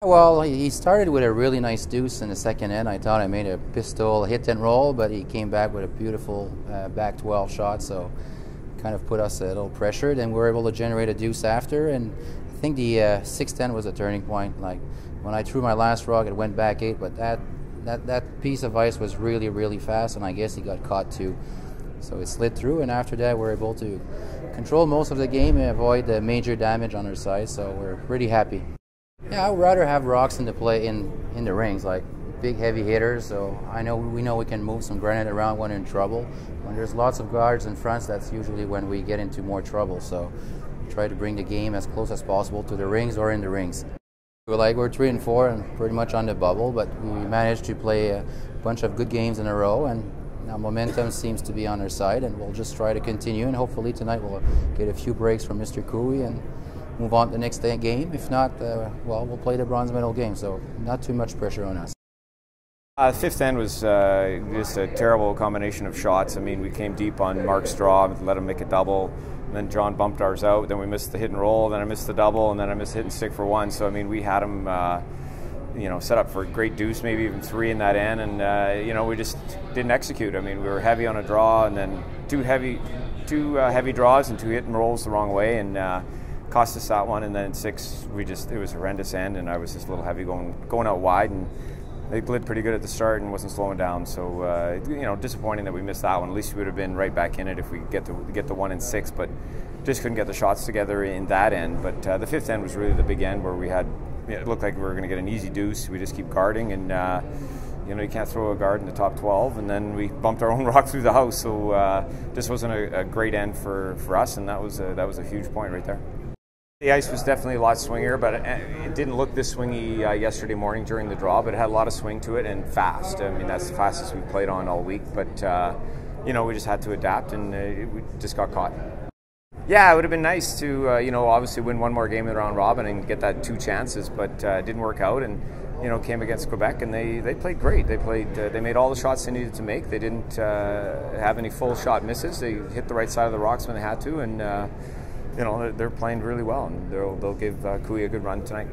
Well, he started with a really nice deuce in the second end. I thought I made a pistol hit and roll, but he came back with a beautiful back 12 shot, so kind of put us a little pressured, and we were able to generate a deuce after. And I think the sixth end was a turning point. Like when I threw my last rock, it went back 8, but that piece of ice was really, really fast, and I guess he got caught too. So it slid through, and after that, we're able to control most of the game and avoid the major damage on our side. So we're pretty happy. Yeah, I would rather have rocks in the play in the rings, like big heavy hitters. So we know we can move some granite around when in trouble. When there's lots of guards in front, that's usually when we get into more trouble. So we try to bring the game as close as possible to the rings or in the rings. We're 3 and 4 and pretty much on the bubble, but we managed to play a bunch of good games in a row, and now momentum seems to be on our side, and we'll just try to continue, and hopefully tonight we'll get a few breaks from Mr. Cooey and move on to the next game. If not, well, we'll play the bronze medal game, so not too much pressure on us. The fifth end was just a terrible combination of shots. I mean, we came deep on Mark's draw, let him make a double, and then John bumped ours out, then we missed the hit and roll, then I missed the double, and then I missed hit and stick for 1. So, I mean, we had him set up for a great deuce, maybe even 3 in that end, and we just didn't execute. I mean, we were heavy on a draw, and then two heavy draws and 2 hit and rolls the wrong way, and cost us that one. And then 6, it was a horrendous end, and I was just a little heavy going out wide, and they glid pretty good at the start and wasn't slowing down. So disappointing that we missed that one. At least we would have been right back in it if we could get the 1 and 6, but just couldn't get the shots together in that end. But the fifth end was really the big end where we had. It looked like we were going to get an easy deuce. We just keep guarding, and you can't throw a guard in the top 12. And then we bumped our own rock through the house. So this wasn't a great end for us, and that was a huge point right there. The ice was definitely a lot swingier, but it didn't look this swingy yesterday morning during the draw. But it had a lot of swing to it and fast. I mean, that's the fastest we played on all week. But we just had to adapt, and we just got caught. Yeah, it would have been nice to, obviously win one more game in the round robin and get that 2 chances, but it didn't work out. And came against Quebec, and they played great. They made all the shots they needed to make. They didn't have any full shot misses. They hit the right side of the rocks when they had to, and they're playing really well, and they'll give Cooey a good run tonight.